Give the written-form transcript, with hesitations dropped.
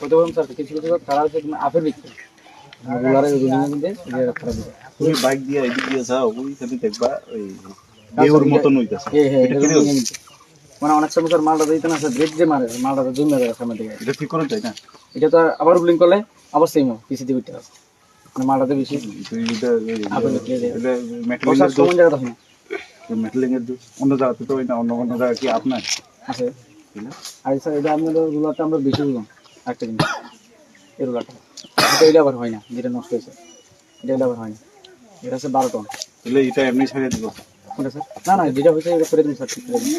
কত বলুন স্যার কিছু কিছু তারা হচ্ছে আপেল বিক্রি রোলারে মধ্যে খারাপ দিবে তুমি বাইক দিয়ে এদিক দিয়ে যাও ওইখানে দেখবা ওই দেউর মতন হইতাছে হ্যাঁ এটা কি দেউ? মানে অনেক সময় স্যার মালটা দিতে না স্যার ব্রেক যে মারে মালটা জমে যাবে সামনে দিকে এটা ঠিক করে তাই না? এটা তো আবার ব্লিং করলে আবার সেম পিসি দিয়ে উঠতে হবে মানে মালটাতে বেশি তুই এটা আপেল বিক্রি এটা ও স্যার মেটালিংয়ের সমান জায়গা দেখুন মেটালিংয়ের অন্য জায়গাতে তো ওই না, অন্য অন্য জায়গা কি আপনার আছে আর স্যার এটা আপনার রোলারটা আমরা বেশি বুঝলাম একটা জিনিস এই রোলারটা এটা আবার হয় না যেটা নষ্ট হয়েছে এটা আবার হয় না এটা হচ্ছে 12 টন তাহলে এটা এমনি ছেড়ে দিব ওটা স্যার না না যেটা হয়েছে এটা করে দিন স্যার ঠিক করে দিন